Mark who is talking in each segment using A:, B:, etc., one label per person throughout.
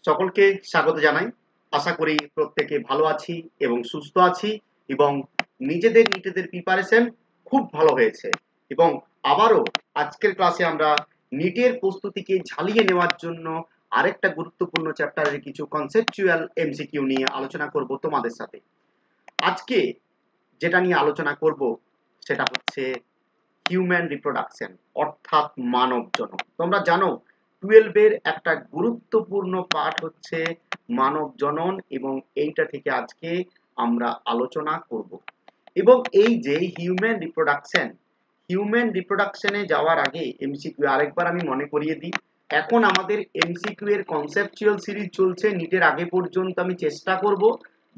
A: সকলকে স্বাগত জানাই। আশা করি প্রত্যেকে ভালো আছি এবং সুস্থ আছি এবং নিজেদের প্রিপারেশন খুব ভালো হয়েছে এবং আবারও আজকের ক্লাসে আমরা নিটের প্রস্তুতিকে ঝালিয়ে নেওয়ার জন্য আরেকটা গুরুত্বপূর্ণ চ্যাপ্টারের কিছু কনসেপচুয়াল এমসিকিউ নিয়ে আলোচনা করব তোমাদের সাথে। আজকে যেটা নিয়ে আলোচনা করব সেটা হচ্ছে হিউম্যান রিপ্রোডাকশন অর্থাৎ মানব জনন। তোমরা জানো 12 এর একটা গুরুত্বপূর্ণ পার্ট হচ্ছে মানব জনন এবং এইটা থেকে আজকে আমরা আলোচনা করব। এবং এই যে হিউম্যান রিপ্রোডাকশনে যাওয়ার আগে এমসিকিউ আরেকবার আমি মনে করিয়ে দিই। এখন আমাদের এমসিকিউ এর কনসেপচুয়াল সিরিজ চলছে। নিটের আগে পর্যন্ত আমি চেষ্টা করব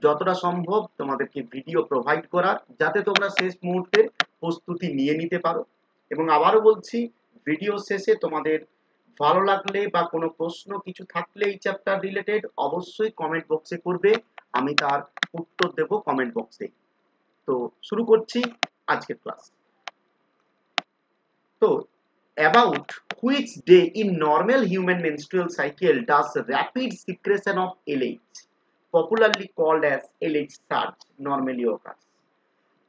A: যতটা সম্ভব তোমাদেরকে ভিডিও প্রোভাইড করার, যাতে তোমরা শেষ মুহূর্তের প্রস্তুতি নিয়ে নিতে পারো। এবং আবারও বলছি, ভিডিও শেষে তোমাদের ভালো লাগলে বা কোনো প্রশ্ন কিছু থাকলে এই চ্যাপ্টার রিলেটেড অবশ্যই কমেন্ট বক্সে করবে, আমি তার উত্তর দেব কমেন্ট বক্সে। তো শুরু করছি আজকের ক্লাস। তো about which day in normal human menstrual cycle does rapid secretion of LH, popularly called as LH surge, normally occurs?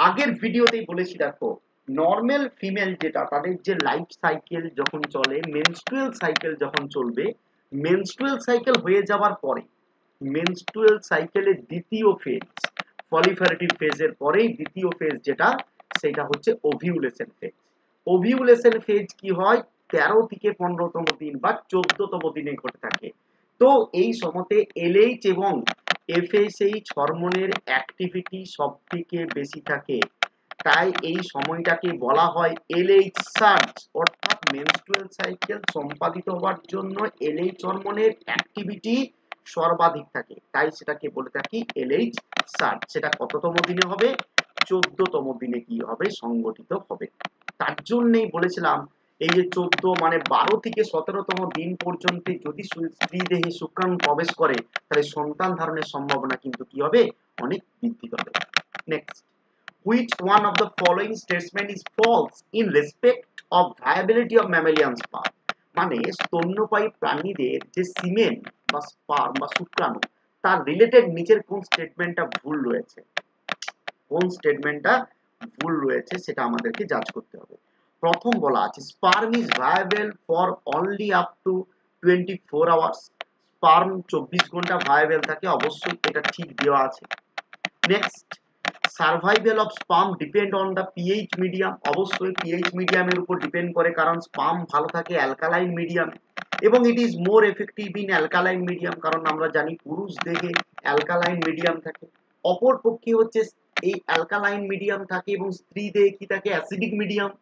A: আগের ভিডিওতেই বলেছি, দেখো নর্মাল ফিমেল যেটা তাদের যে লাইফ সাইকেল যখন চলে, মেনস্ট্রুয়াল সাইকেল যখন চলবে, মেনস্ট্রুয়াল সাইকেল হয়ে যাওয়ার পরে মেনস্ট্রুয়াল সাইকেলের দ্বিতীয় ফেজ, পলিফারেটিভ ফেজের পরেই দ্বিতীয় ফেজ যেটা, সেটা হচ্ছে ওভিউলেশন ফেজ। ওভিউলেশন ফেজ কি হয় 13 থেকে 15তম দিন বা 14তম দিনে ঘটে থাকে। তো এই সময়তে এলএইচ এবং এফএসএইচ হরমোনের অ্যাক্টিভিটি সবথেকে বেশি থাকে। তাই এই সময়টাকে বলা হয় এলএইচ সার্জ, অর্থাৎ মেনস্ট্রুয়াল সাইকেল সম্পাদিত হওয়ার জন্য এলএইচ হরমোনের অ্যাক্টিভিটি সর্বাধিক থাকে, তাই সেটাকে বলে থাকি এলএইচ সার্জ। সেটা কততম দিনে হবে? 14তম দিনে কি হবে? সংগঠিত হবে। তার জন্যই বলেছিলাম এই যে 14 মানে 12 থেকে 17তম দিন পর্যন্ত যদি স্ত্রী দেহে শুক্রাণু প্রবেশ করে, তাহলে সন্তান ধারণের সম্ভাবনা কিন্তু কি হবে? অনেক বৃদ্ধি পাবে। Next, which one of the following statement is false in respect of viability of mammalian sperm? মানে স্তন্যপায়ী প্রাণীদের যে সিমেন বা স্পার্ম বা শুক্রাণু, তার রিলেটেড নিচের কোন স্টেটমেন্টটা ভুল রয়েছে? কোন স্টেটমেন্টটা ভুল রয়েছে সেটা আমাদেরকে জাজ করতে হবে। প্রথম বলা আছে sperm is viable for only up to 24 hours. Sperm 24 ঘন্টা ভায়াবল থাকে, অবশ্যই এটা ঠিক দেওয়া আছে। Next, survival of sperm depend on the pH medium. অবশ্যই পিএইচ মিডিয়ামের উপর ডিপেন্ড করে, কারণ স্পার্ম ভালো থাকে অ্যালকালাইন মিডিয়ামে এবং it is more effective in alkaline medium, কারণ আমরা জানি পুরুষ দেহে অ্যালকালাইন মিডিয়াম থাকে। অপর পক্ষে হচ্ছে এই অ্যালকালাইন মিডিয়াম থাকে এবং স্ত্রী দেহে কি থাকে? Acidic medium.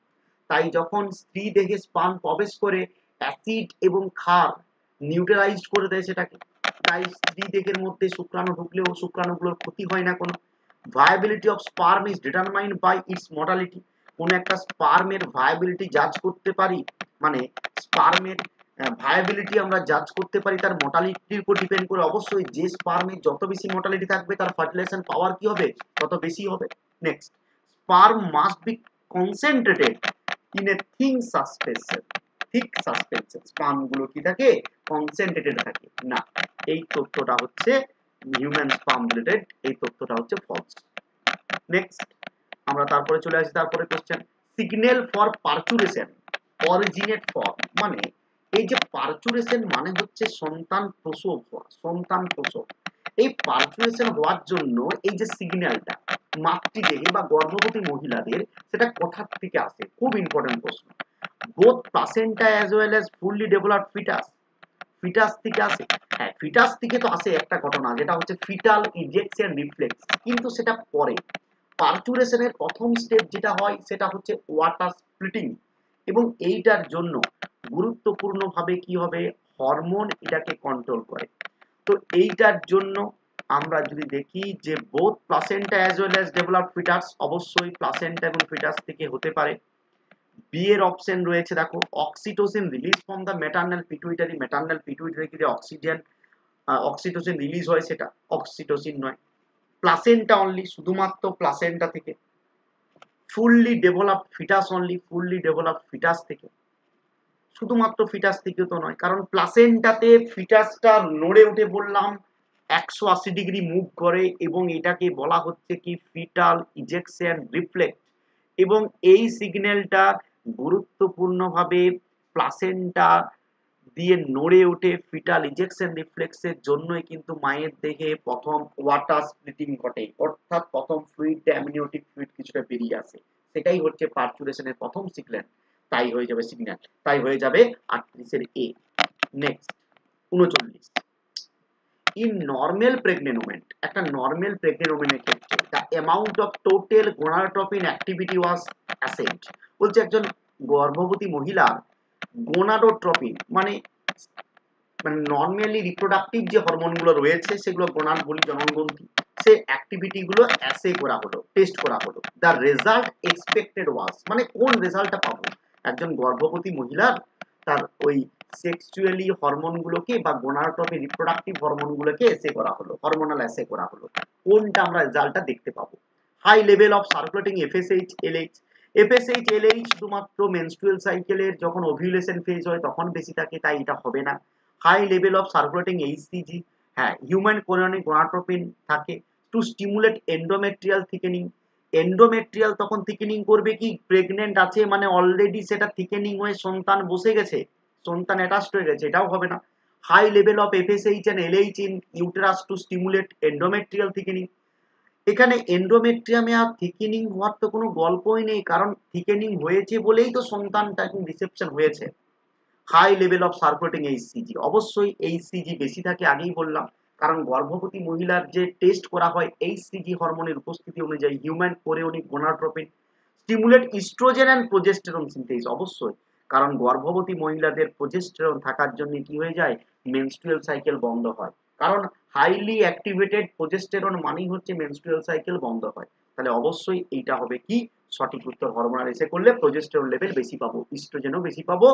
A: তাই যখন স্ত্রী দেহে স্পার্ম প্রবেশ করে, অ্যাসিড এবং ক্ষার নিউট্রালাইজ করে দেয় সেটাকে, তাই স্ত্রী দেহের মধ্যে শুক্রাণু ঢুকলেও শুক্রাণুগুলোর ক্ষতি হয় না কোনো। Viability of sperm is determined by its mortality. কোনো একটা স্পার্মের ভায়াবিলিটি জাজ করতে পারি, মানে স্পার্মের ভায়াবিলিটি আমরা জাজ করতে পারি তার মর্টালিটির উপর ডিপেন্ড করে। অবশ্যই যে স্পার্মের যত বেশি মর্টালিটি থাকবে তার ফার্টিলাইজেশন পাওয়ার কি হবে? তত বেশি হবে। Next, sperm must be concentrated in a thin suspension. Thick suspension sperm গুলো কি থাকে? কনসেন্ট্রেটেড থাকে না। এই তথ্যটা হচ্ছে হিউম্যান স্পার্ম রিলেটেড, এই তথ্যটা হচ্ছে ফলস। নেক্সট, আমরা তারপরে চলে আসি তারপরে question, signal for parturition originate for. মানে এই যে পার্চুরেশন মানে হচ্ছে সন্তান প্রসব হওয়া, সন্তান প্রসব। এই পার্চুরেশন হওয়ার জন্য এই যে সিগন্যালটা মাতৃদেহে বা গর্ভবতী মহিলাদের, সেটা কোথা থেকে আসে? খুব ইম্পর্টেন্ট প্রশ্ন। Both placenta as well as fully developed foetus. Foetus থেকে আসে? হ্যাঁ, ফিটাস থেকে তো আসে একটা ঘটনা, যেটা হচ্ছে ফিটাল ইজেকশন রিফ্লেক্স, কিন্তু সেটা পরে। পার্চুরেশনের প্রথম স্টেপ যেটা হয় সেটা হচ্ছে ওয়াটার স্প্লিটিং, এবং এইটার জন্য গুরুত্বপূর্ণভাবে কি হবে? হরমোন এটাকে কন্ট্রোল করে। তো এইটার জন্য আমরা যদি দেখি যে both placenta as well as developed foetus, অবশ্যই প্লাসেন্টা এবং ফিটাস থেকে হতে পারে। বি এর অপশন রয়েছে, দেখো oxytocin release from the maternal pituitary. Maternal pituitary থেকে অক্সিটোসিন রিলিজ হয়, সেটা অক্সিটোসিন নয়। প্লাসেন্টা অনলি, শুধুমাত্র প্লাসেন্টা থেকে। Fully developed foetus only, fully developed foetus থেকে। শুধুমাত্র ফিটাস থেকে তো নয়, কারণ প্লাসেন্টাতে ফিটাসটা নড়ে উঠে বললাম 180 ডিগ্রি মুভ করে এবং এটাকে বলা হচ্ছে কি ফিটাল ইজেকশন রিফ্লেক্স, এবং এই সিগন্যালটা গুরুত্বপূর্ণভাবে প্লাসেন্টা দিয়ে নড়ে উঠে ফিটাল ইজেকশন রিফ্লেক্সের জন্যই কিন্তু মায়ের দেহে প্রথম ওয়াটার স্প্লিটিং ঘটে, অর্থাৎ প্রথম ফ্লুইডটা অ্যামনিওটিক ফ্লুইড কিছুটা বেরিয়ে আসে, সেটাই হচ্ছে পার্চুরেশনের প্রথম সিগন্যাল, তাই হয়ে যাবে সিগন্যাল, তাই হয়ে যাবে 38 এর এ। Next 39, in normal pregnant women, একটা নরমাল প্রেগন্যান্ট ওমেনের ক্ষেত্রে the amount of total gonadotropin activity was ascent, বলছে একজন গর্ভবতী মহিলা গোনাডোট্রপিন মানে নরমালি রিপ্রোডাক্টিভ যে হরমোনগুলো রয়েছে সেগুলো গোনাড বলি জননগ্রন্থি, সে অ্যাক্টিভিটি গুলো অ্যাসে করা হলো, টেস্ট করা হলো, দ্য রেজাল্ট এক্সপেক্টেড ওয়াজ, মানে কোন রেজাল্টটা পাবো, একজন গর্ভবতী মহিলার তার ওই সেক্সুয়ালি হরমোনগুলোকে বা গোনাডোট্রপিন রিপ্রোডাক্টিভ হরমোনগুলোকে এসে করা হলো, হরমোনাল এসে করা হলো, কোনটা আমরা রেজাল্টটা দেখতে পাবো। High level of circulating FSH LH, FSH LH শুধুমাত্র মেনস্ট্রুয়াল সাইকেলের যখন ওভিউলেশন ফেজ হয় তখন বেশি থাকে, তাই এটা হবে না। High level of circulating HCG, হ্যাঁ হিউম্যান কোরিয়নিক গোনাডোট্রপিন থাকে to stimulate endometrial thickening, endometrial তখন থিকেনিং করবে কি, প্রেগনেন্ট আছে মানে অলরেডি সেটা থিকেনিং হয়ে সন্তান বসে গেছে, সন্তান অ্যাটাচড হয়ে গেছে, এটাও হবে না। High level of FSH and LH in uterus to stimulate endometrial thickening, এখানে এন্ডোমেট্রিয়ামে আর থিকেনিং হওয়ার তো কোনো গল্পই নেই, কারণ থিকেনিং হয়েছে বলেই তো সন্তানটা রিসেপশন হয়েছে। High level of circulating HCG, অবশ্যই এইচসিজি বেশি থাকে, আগেই বললাম, কারণ গর্ভবতী মহিলার যে টেস্ট করা হয় এইচসিজি হরমোনের উপস্থিতি অনুযায়ী human chorionic gonadotropin stimulate oestrogen and progesterone synthesis, অবশ্যই, কারণ গর্ভবতী মহিলাদের প্রোজেস্টেরন থাকার জন্য কি হয়ে যায়, মেনস্ট্রুয়াল সাইকেল বন্ধ হয়, কারণ হাইলি অ্যাক্টিভেটেড প্রোজেস্টেরন মানেই হচ্ছে মেনস্ট্রুয়াল সাইকেল বন্ধ হয়, তাহলে অবশ্যই এইটা হবে কি সঠিক উত্তর, হরমোনাল এসে করলে প্রোজেস্টেরন লেভেল বেশি পাবো, ইস্ট্রোজেনও বেশি পাবো,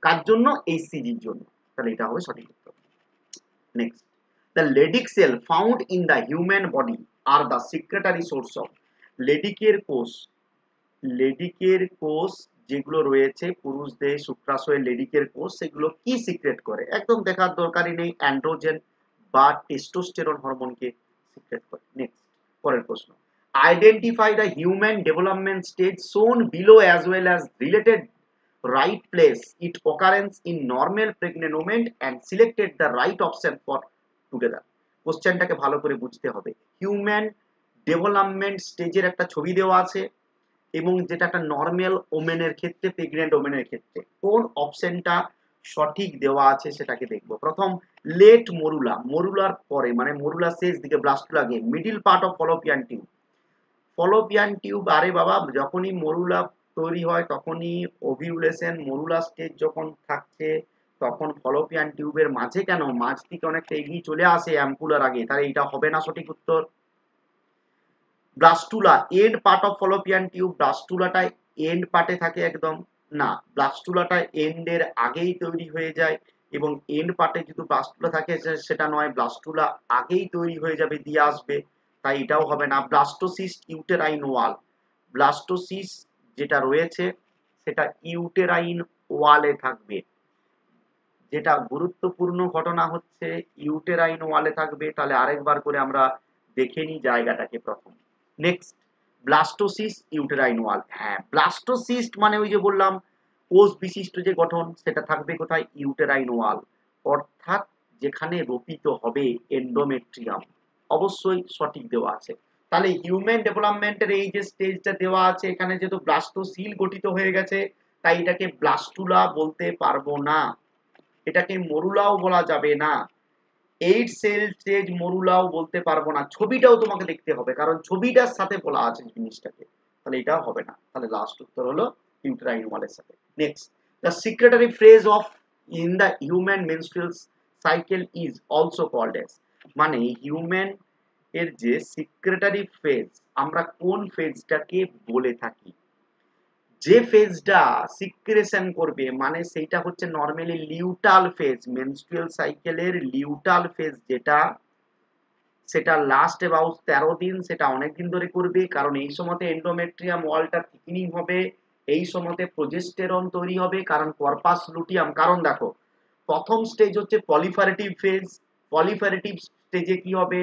A: কার জন্য, এইচসিজির জন্য, তাহলে এটা হবে সঠিক উত্তর। Next, the Leydig cell found in the human body are the secretory source of, লেডিকের কোষ, লেডিকের কোষ যেগুলো রয়েছে পুরুষদের শুক্রাশয়ের লেডিকের কোষ, সেগুলো কি সিক্রেট করে, একদম দেখার দরকারই নেই, অ্যান্ড্রোজেন বা টেস্টোস্টেরন হরমোনকে সিক্রেট করে। নেক্সট, পরের প্রশ্ন, identify the human development stage shown below as well as related right place it occurrence in normal pregnant women and selected the right option for together, কোশ্চেনটাকে ভালো করে বুঝতে হবে, হিউম্যান ডেভেলপমেন্ট স্টেজের একটা ছবি দেওয়া আছে এবং যেটা একটা নরমাল ওমেনের ক্ষেত্রে, প্রেগন্যান্ট ওমেনের ক্ষেত্রে কোন অপশনটা সঠিক দেওয়া আছে সেটাকে দেখব। প্রথম, লেট মরুলা, মরুলার পরে মানে মরুলার শেষ দিকে blastula gay, middle part of fallopian tube, Fallopian tube, আরে বাবা যখনই মরুলা তৈরি হয় তখনই ওভিউলেশন, মরুলা স্টেজ যখন থাকছে তখন ফলোপিয়ান টিউবের মাঝে কেন, মাঝ থেকে অনেকটা এগিয়ে চলে আসে অ্যাম্পুলার আগে, তাহলে এটা হবে না সঠিক উত্তর। Blastula end part of fallopian tube, ব্লাস্টুলাটা এন্ড পার্টে থাকে একদম, না ব্লাস্টুলাটা এন্ডের আগেই তৈরি হয়ে যায় এবং এন্ড পার্টে যদি ব্লাস্টুলা থাকে সেটা নয়, ব্লাস্টুলা আগেই তৈরি হয়ে যাবে, দিয়ে আসবে, তাই এটাও হবে না। ব্লাস্টোসিস্ট ইউটেরাইন ওয়াল, ব্লাস্টোসিস যেটা রয়েছে সেটা ইউটেরাইন ওয়ালে থাকবে, যেটা গুরুত্বপূর্ণ ঘটনা হচ্ছে ইউটেরাইন ওয়ালে থাকবে, তাহলে আরেকবার করে আমরা দেখে নিই জায়গাটাকে প্রথম। নেক্সট, ব্লাস্টোসিস ইউটেরাইন ওয়াল, হ্যাঁ ব্লাস্টোসিস্ট মানে ওই যে বললাম কোষ বিশিষ্ট যে গঠন, সেটা থাকবে কোথায়, ইউটেরাইন ওয়াল, অর্থাৎ যেখানে রোপিত হবে এন্ডোমেট্রিয়াম, অবশ্যই সঠিক দেওয়া আছে। তাহলে হিউম্যান ডেভেলপমেন্টের এই যে স্টেজটা দেওয়া আছে এখানে যেহেতু ব্লাস্টোসিল গঠিত হয়ে গেছে তাই এটাকে ব্লাস্টুলা বলতে পারবো না, এটাকে মরুলাও বলা যাবে না, 8 সেল স্টেজ মরুলাও বলতে পারবো না, ছবিটাও তোমাকে দেখতে হবে কারণ ছবিটার সাথে বলা আছে জিনিসটাকে, তাহলে এটাও হবে না, তাহলে লাস্ট উত্তর হলো ইউটেরাইন ওয়ালের সাথে। Next, the secretory phase of in the human menstrual cycle is also called as, মানে হিউম্যান এর যে সিক্রেটারি ফেজ আমরা কোন ফেজটাকে বলে থাকি, যে ফেজটা সিক্রেশন করবে মানে সেইটা হচ্ছে নরমালি লিউটাল ফেজ, মেনস্ট্রুয়াল সাইকেলের লিউটাল ফেজ যেটা, সেটা লাস্ট অ্যাবাউট 13 দিন, সেটা অনেক দিন ধরে করবে কারণ এই সময়তে এন্ডোমেট্রিয়াম ওয়ালটা থিকনিং হবে এই সময়তে প্রোজেস্টেরন তৈরি হবে, কারণ কর্পাস লুটিয়াম, কারণ দেখো প্রথম স্টেজ হচ্ছে পলিফারেটিভ ফেজ, পলিফারেটিভ স্টেজে কি হবে,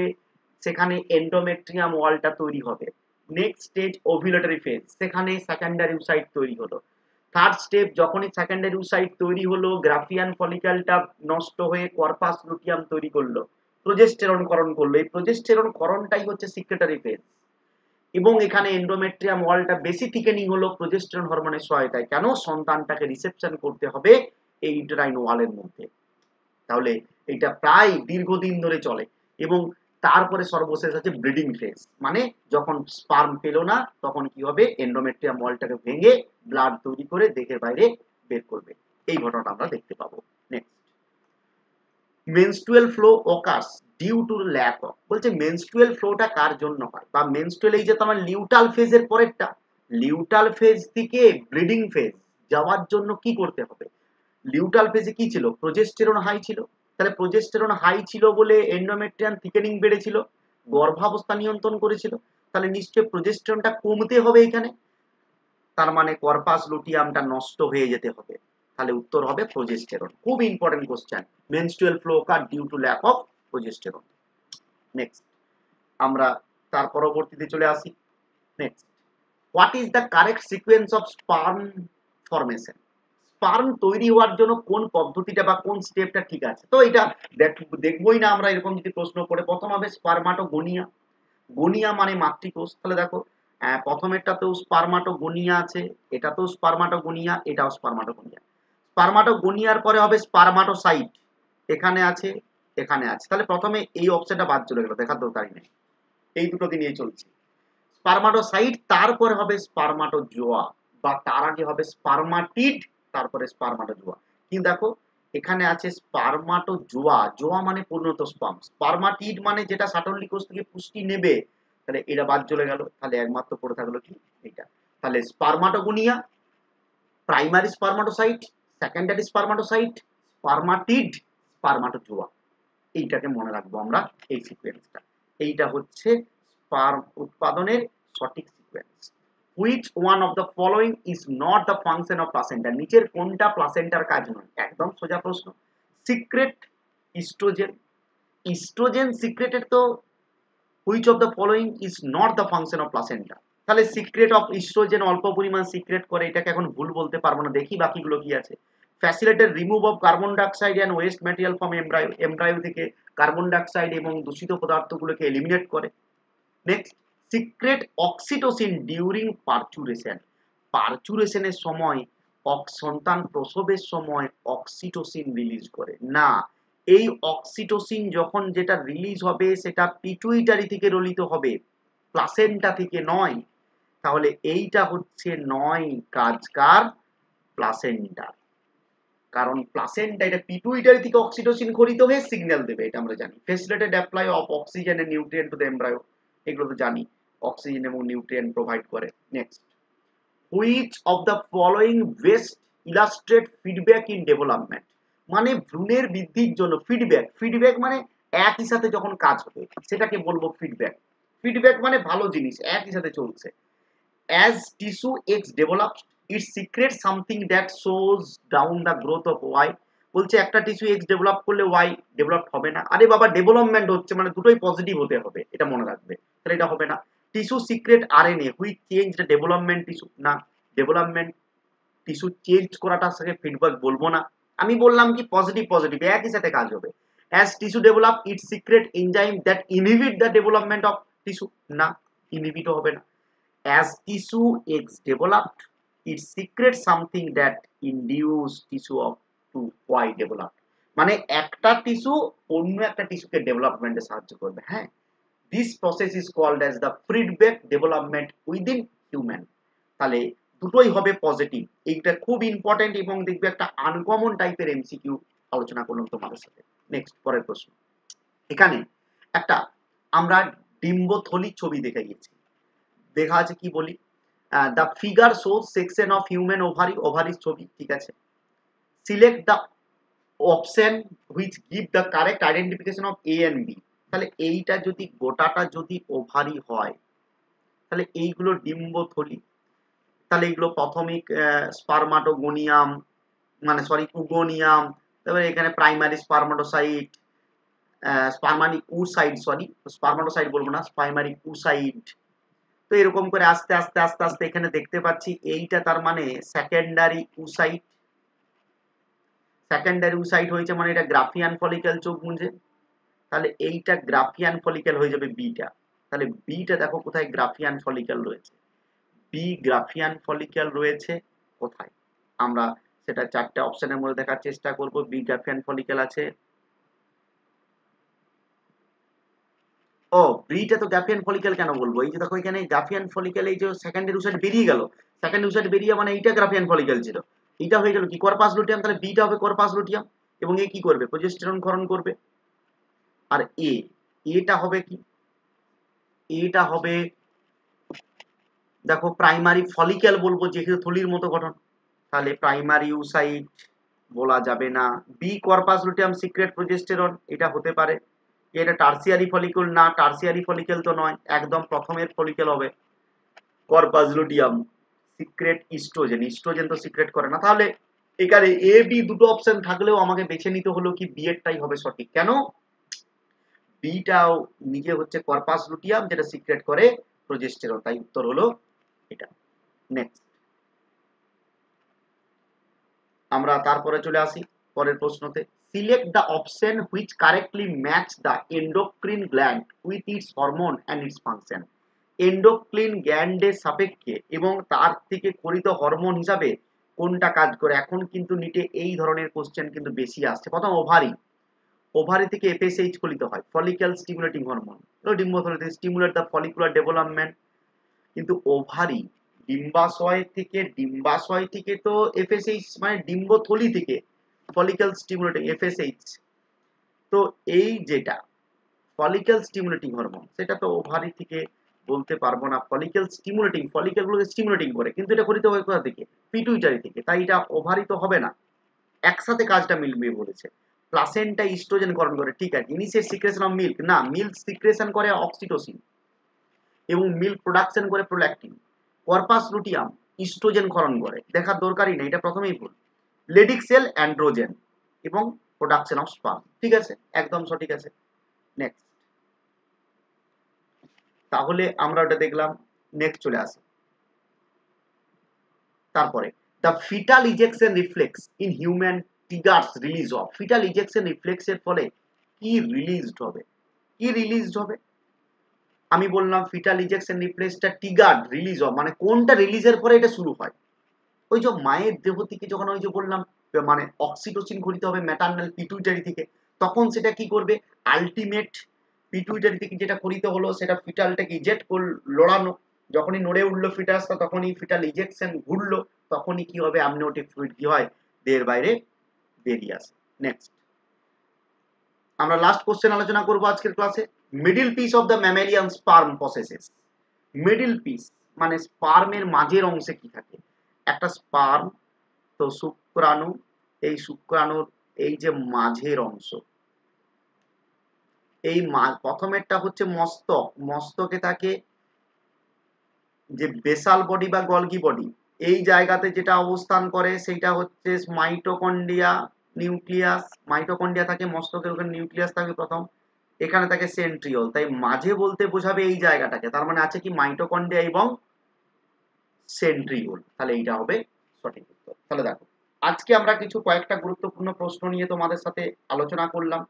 A: সেখানে এন্ডোমেট্রিয়াম ওয়ালটা তৈরি হবে। নেক্সট স্টেজ ওভিউলেটরি ফেজ, সেখানে সেকেন্ডারি ওসাইট তৈরি হলো। থার্ড স্টেপ, যখনই সেকেন্ডারি ওসাইট তৈরি হলো, গ্রাফিয়ান ফলিক্যালটা নষ্ট হয়ে কর্পাস লুটিয়াম তৈরি করলো, প্রোজেস্টেরন করণ করলো। এই প্রোজেস্টেরন করণটাই হচ্ছে সিক্রেটারি ফেজ, এবং এখানে এন্ডোমেট্রিয়াম ওয়ালটা বেশি থিকেনিং হলো প্রোজেস্টেরন হরমোনের সহায়তায়। কেন? সন্তানটাকে রিসেপশন করতে হবে এই ইউটেরাইন ওয়ালের মধ্যে। তাহলে এটা প্রায় দীর্ঘদিন ধরে চলে, এবং তারপরে সর্বশেষ আছে ব্লিডিং ফেজ, মানে যখন স্পার্ম পেলো না তখন কি হবে, এন্ডোমেট্রিয়াম ওয়ালটাকে ভেঙে ব্লাড তৈরি করে দেহের বাইরে বের করবে। এই ঘটনাটা আমরা দেখতে পাবো। Next, menstrual flow occurs due to lack of, বলছে মেনস্ট্রুয়াল ফ্লোটা কার জন্য হয়, বা মেনস্ট্রুয়াল, এই যে তোমার লিউটাল ফেজের পরেরটা, লিউটাল ফেজ থেকে ব্লিডিং ফেজ যাওয়ার জন্য কি করতে হবে? লিউটাল ফেজে কি ছিল? প্রোজেস্টেরন হাই ছিল, তাহলে প্রোজেস্টেরন হাই ছিল বলে এন্ডোমেট্রিয়াম থিকেনিং বেড়েছিল, গর্ভাবস্থা নিয়ন্ত্রণ করেছিল, তাহলে নিশ্চয়ই প্রোজেস্টেরনটা কমতে হবে এখানে, তার মানে কর্পাস লুটিয়ামটা নষ্ট হয়ে যেতে হবে, তাহলে উত্তর হবে প্রোজেস্টেরন। খুব ইম্পর্টেন্ট কোশ্চেন, মেনস্ট্রুয়াল ফ্লো কার due to lack of progesterone. Next, আমরা তার পরবর্তীতে চলে আসি। Next, what is the correct sequence of sperm formation, sperm তৈরি হওয়ার জন্য কোন পদ্ধতিটা বা কোন স্টেপটা ঠিক আছে? তো এটা দেখবোই না আমরা, এরকম যদি প্রশ্ন করে, প্রথম হবে স্পার্মাটোগোনিয়া, গনিয়া মানে মাতৃকোষ, তাহলে দেখো প্রথমেরটাতেও স্পার্মাটোগোনিয়া আছে, এটাতেও স্পার্মাটোগোনিয়া, এটাও স্পার্মাটোগোনিয়া। স্পার্মাটোগোনিয়ার পরে হবে স্পার্মাটোসাইট, এখানে আছে এখানে আছে, তাহলে প্রথমে এই অপশনটা বাদ চলে গেল, দেখার দরকারই নেই, এই দুটোকে নিয়ে চলছি। স্পার্মাটোসাইট, তারপরে হবে স্পার্মাটোজোয়া, বা তার আগে হবে স্পার্মাটিড, তারপরে স্পার্মাটোজোয়া। কিন্তু দেখো এখানে আছে স্পার্মাটোজোয়া, জোয়া মানে পরিণত স্পার্ম, স্পার্মাটিড মানে যেটা সাটনলি কোষ থেকে পুষ্টি নেবে, তাহলে এটা বাদ চলে গেল, তাহলে একমাত্র পড়ে থাকলো কি এটা। তাহলে spermatogonia, primary spermatocyte, secondary spermatocyte, spermatid, spermatozoa, এইটাকে মনে রাখবো আমরা, এই সিকোয়েন্সটা, এইটা হচ্ছে স্পার্ম উৎপাদনের সঠিক sequence. Which one of the following is not the function of placenta, নিচের কোনটা প্লাসেন্টার কাজ নয়? একদম সোজা প্রশ্ন, সিক্রেট ইস্ট্রোজেন, ইস্ট্রোজেন সিক্রেটেড, তো which of the following is not the function of placenta, তাহলে সিক্রেট অফ ইস্ট্রোজেন অল্প পরিমাণ সিক্রেট করে, এটাকে এখন ভুল বলতে পারবো না, দেখি বাকিগুলো কি আছে। Facilitate remove of carbon dioxide and West material from embryo, embryo থেকে কার্বন ডাইঅক্সাইড এবং দূষিত পদার্থগুলোকে এলিমিনেট করে। নেক্সট, সিক্রেট অক্সিটোসিন ডিউরিং পারচুরেশন, পারচুরেশনের সময়, সন্তান প্রসবের সময় অক্সিটোসিন রিলিজ করে না, এই অক্সিটোসিন যখন যেটা রিলিজ হবে সেটা পিটুইটারি থেকে রলিত হবে, প্লাসেন্টা থেকে নয়, তাহলে এইটা হচ্ছে নয় কাজ কার? প্লাসেন্টা, কারণ প্লাসেন্টা এটা পিটুইটারি থেকে অক্সিটোসিন খরিত হয়ে সিগন্যাল দেবে, এটা আমরা জানি। Facilitated supply of oxygen and nutrient to the embryo, এগুলো তো জানি, অক্সিজেন এবং নিউট্রিয়েন্ট প্রোভাইড করে। Next, which of the following best illustrate feedback in development, মানে ভ্রূণের বৃদ্ধির জন্য ফিডব্যাক, ফিডব্যাক মানে একই সাথে যখন কাজ হবে সেটাকে বলবো ফিডব্যাক, ফিডব্যাক মানে ভালো জিনিস একই সাথে চলছে। As tissue X develops, it secretes something that slows down the growth of Y, বলছে একটা টিস্যু X ডেভেলপ করলে Y ডেভেলপ হবে না, আরে বাবা ডেভেলপমেন্ট হচ্ছে মানে দুটোই পজিটিভ হতে হবে, এটা মনে রাখবে, তাহলে এটা হবে না। Tissue secret RNA which change the development tissue, না, ডেভেলপমেন্ট টিস্যু চেঞ্জ করাটার সাথে ফিডব্যাক বলবো না, আমি বললাম কি পজিটিভ পজিটিভ একই সাথে কাজ হবে। As tissue develop, it secret enzyme that inhibit the development of tissue, না, ইনহিবিট হবে না। As tissue X developed, it secretes something that induce tissue of to Y developed, মানে একটা টিস্যু অন্য একটা টিস্যুকে ডেভেলপমেন্টে সাহায্য করবে। হ্যাঁ, this process is called as the feedback development within human, তাহলে দুটোই হবে পজিটিভ, এইটা খুব ইম্পর্টেন্ট, এবং দেখবে একটা আনকমন টাইপের এমসিকিউ আলোচনা করলাম তোমাদের সাথে। নেক্সট, পরের প্রশ্ন, এখানে একটা আমরা ডিম্বথলি ছবি দেখে গেছি, দেখা আছে কি বলি, the figure shows section of human ovary, ওভারির ছবি, ঠিক আছে, select the option which give the correct identification of A and B, তাহলে এইটা যদি গোটাটা যদি ওভারি হয় তাহলে এইগুলো ডিম্বথলি, তাহলে এগুলো প্রাথমিক স্পারমাটোগোনিয়াম, মানে সরি উগোনিয়াম, তারপরে এখানে প্রাইমারি স্পারমাটোসাইট, স্পারমানি উসাইড, সরি স্পারমাটোসাইট বলবো না, প্রাইমারি উসাইড। তো এরকম করে আস্তে আস্তে আস্তে আস্তে এখানে দেখতে পাচ্ছি এইটা তার মানে সেকেন্ডারি উসাইট। সেকেন্ডারি উসাইট হয়েছে মানে এটা গ্রাফিয়ান ফলিকেল চোখ মুঞ্জে, তাহলে এইটা গ্রাফিয়ান ফলিকেল হয়ে যাবে বিটা। তাহলে বিটা দেখো কোথায় গ্রাফিয়ান ফলিকেল রয়েছে, বি গ্রাফিয়ান ফলিকেল রয়েছে কোথায়, আমরা সেটা চারটে অপশনের মধ্যে দেখার চেষ্টা করব। বি গ্রাফিয়ান ফলিকেল আছে, ও বিটা তো গ্রাফিয়ান ফলিকেল কেন বলবো, এই যে দেখো এখানে গ্রাফিয়ান ফলিকেল, এই যে সেকেন্ডারি উসাইট বেরিয়ে গেল, সেকেন্ডারি উসাইট বেরিয়ে মানে এইটা গ্রাফিয়ান ফলিকেল ছিল, এইটা হয়ে গেল কি কর্পাস লুটিয়াম, তাহলে বিটা হবে কর্পাস লুটিয়াম, এবং এ কি করবে প্রোজেস্টেরন ক্ষরণ করবে। আর এটা হবে কি, এটা হবে দেখো প্রাইমারি ফলিকেল বলবো যেহেতু থলির মতো গঠন, তাহলে প্রাইমারি ইউসাইট বলা যাবে না। B corpus luteum secrete progesterone, এটা হতে পারে। এটা টার্সিয়ারি ফলিকল না, টার্সিয়ারি ফলিকেল তো নয়, একদম প্রথমের ফলিকেল হবে corpus luteum secrete oestrogen, oestrogen তো সিক্রেট করে না। তাহলে এখানে এ বি দুটো অপশন থাকলেও আমাকে বেছে নিতে হলো কি বি এরটাই হবে সঠিক। কেন, বিটাও নিজে হচ্ছে কর্পাস লুটিয়াম যেটা সিক্রেট করে প্রোজেস্টেরন, তাই উত্তর হলো এটা। নেক্সট আমরা তারপরে চলে আসি পরের প্রশ্নতে। Select the option which correctly match the endocrine gland with its hormone and its function. Endocrine গ্ল্যান্ডের সাপেক্ষে এবং তার থেকে খরিত হরমোন হিসাবে কোনটা কাজ করে। এখন কিন্তু নিটে এই ধরনের কোশ্চেন কিন্তু বেশি আসছে। প্রথম ওভারি, ওভারি থেকে এফএসএইচ ফলিত হয়, ফলিক্যাল স্টিমুলেটিং হরমোন, ডিম্বথলিতে স্টিমুলেট দ্য ফলিকুলার ডেভেলপমেন্ট। কিন্তু ওভারি ডিম্বাশয় থেকে তো এফএসএইচ মানে ডিম্বথলি থেকে ফলিক্যাল স্টিমুলেটিং এফএসএইচ, তো এই যেটা ফলিক্যাল স্টিমুলেটিং হরমোন সেটা তো ওভারি থেকে বলতে পারবো না। ফলিক্যাল স্টিমুলেটিং, ফলিক্যালগুলোকে স্টিমুলেটিং করে, কিন্তু এটা করিতে হয় কোথা থেকে, পিটুইটারি থেকে, তাই এটা ওভারি তো হবে না। একসাথে কাজটা মিলবে বলেছে। প্লাসেন্টা ইস্ট্রোজেন করণ করে, ঠিক আছে। ইনিশিয়েট সিক্রেশন অফ মিল্ক, না, মিল্ক সিক্রেশন করে অক্সিটোসিন এবং মিল্ক প্রোডাকশন করে প্রোল্যাকটিন। কর্পাস লুটিয়াম ইস্ট্রোজেন ক্ষরণ করে, দেখার দরকারই নেই, এটা প্রথমেই ভুল। লেডিক সেল অ্যান্ড্রোজেন এবং প্রোডাকশন অফ স্পার্ম, ঠিক আছে, একদম সঠিক আছে। নেক্সট, তাহলে আমরা ওটা দেখলাম। নেক্সট চলে আসি তারপরে, the foetal ejection reflex in human triggers release of. Foetal ejection রিফ্লেক্সের ফলে কি রিলিজড হবে, কি রিলিজড হবে, আমি বললাম ফিটাল ইজেকশন রিফ্লেক্সটা ট্রিগার্ড রিলিজ অফ, মানে কোনটা রিলিজের পরে এটা শুরু হয়। ওই যে মায়ের দেহ থেকে যখন ওই যে বললাম মানে অক্সিটোসিন ঘটিত হবে ম্যাটারনাল পিটুইটারি থেকে, তখন সেটা কি করবে আলটিমেট পিটুইটারি থেকে যেটা করিতে হলো সেটা ফিটালটাকে ইজেক্ট লড়ানো, যখনই নড়ে উঠলো ফিটাসটা তখনই ফিটাল ইজেকশন ঘুরলো, তখনই কি হবে অ্যামনিওটিক ফ্লুইড কি হয় দেহের বাইরে বেরিয়ে আসে। নেক্সট আমরা লাস্ট কোশ্চেন আলোচনা করব আজকের ক্লাসে। Middle piece of the mammalian sperm processes. Middle piece মানে স্পার্মের মাঝের অংশে কি থাকে, একটা স্পার্ম তো শুক্রাণু, এই শুক্রাণুর এই যে মাঝের অংশ, এই প্রথমেরটা হচ্ছে মস্তক, মস্তকে থাকে যে বেসাল বডি বা গলগি বডি, এই জায়গাতে যেটা অবস্থান করে সেটা হচ্ছে মাইটোকন্ড্রিয়া নিউক্লিয়াস, মাইটোকন্ড্রিয়া থাকে মস্তকের ওখানে, নিউক্লিয়াস থাকে প্রথম, এখানে থাকে সেন্ট্রিওল, তাই মাঝে বলতে বোঝাবে এই জায়গাটাকে, তার মানে আছে কি মাইটোকন্ড্রিয়া এবং সেন্ট্রিওল, তাহলে এইটা হবে সঠিক উত্তর। তাহলে দেখো আজকে আমরা কিছু কয়েকটা গুরুত্বপূর্ণ প্রশ্ন নিয়ে তোমাদের সাথে আলোচনা করলাম,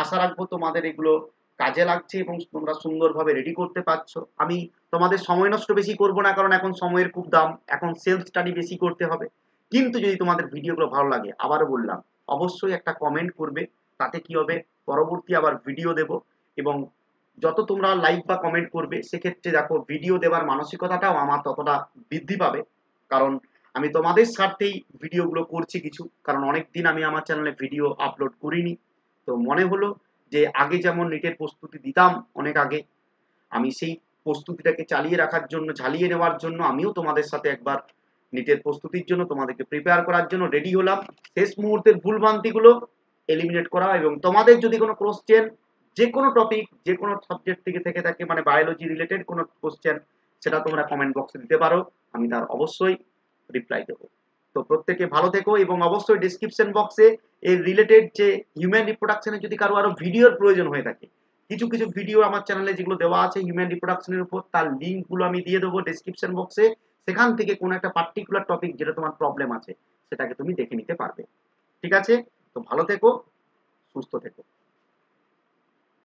A: আশা রাখবো তোমাদের এগুলো কাজে লাগছে এবং তোমরা সুন্দরভাবে রেডি করতে পারছো। আমি তোমাদের সময় নষ্ট বেশি করব না, কারণ এখন সময়ের খুব দাম, এখন সেলফ স্টাডি বেশি করতে হবে। কিন্তু যদি তোমাদের ভিডিওগুলো ভালো লাগে, আবারও বললাম অবশ্যই একটা কমেন্ট করবে, তাতে কি হবে পরবর্তী আবার ভিডিও দেব, এবং যত তোমরা লাইক বা কমেন্ট করবে সেক্ষেত্রে দেখো ভিডিও দেওয়ার মানসিকতাটাও আমার ততটা বৃদ্ধি পাবে, কারণ আমি তোমাদের স্বার্থেই ভিডিওগুলো করছি কিছু, কারণ অনেক দিন আমি আমার চ্যানেলে ভিডিও আপলোড করিনি। তো মনে হলো যে আগে যেমন নিটের প্রস্তুতি দিতাম অনেক আগে, আমি সেই প্রস্তুতিটাকে চালিয়ে রাখার জন্য, ঝালিয়ে নেওয়ার জন্য আমিও তোমাদের সাথে একবার নিটের প্রস্তুতির জন্য তোমাদেরকে প্রিপেয়ার করার জন্য রেডি হলাম। শেষ মুহূর্তের ভুলভ্রান্তিগুলো এলিমিনেট করা, এবং তোমাদের যদি কোনো কোশ্চেন যে কোনো টপিক যে কোনো সাবজেক্ট থেকে থাকে মানে বায়োলজি রিলেটেড কোনো কোশ্চেন, সেটা তোমরা কমেন্ট বক্সে দিতে পারো, আমি তার অবশ্যই রিপ্লাই দেবো। তো প্রত্যেকে ভালো থেকো, এবং অবশ্যই ডেসক্রিপশন বক্সে এর রিলেটেড যে হিউম্যান রিপ্রোডাকশনের যদি কারো আরো ভিডিওর প্রয়োজন হয়ে থাকে, কিছু কিছু ভিডিও আমার চ্যানেলে যেগুলো দেওয়া আছে হিউম্যান রিপ্রোডাকশনের উপর, তার লিঙ্কগুলো আমি দিয়ে দেবো ডেসক্রিপশন বক্সে। সেখান থেকে কোনো একটা পার্টিকুলার টপিক যেটা তোমার প্রবলেম আছে সেটাকে তুমি দেখে নিতে পারবে। ঠিক আছে, তো ভালো থেকো, সুস্থ থেকো।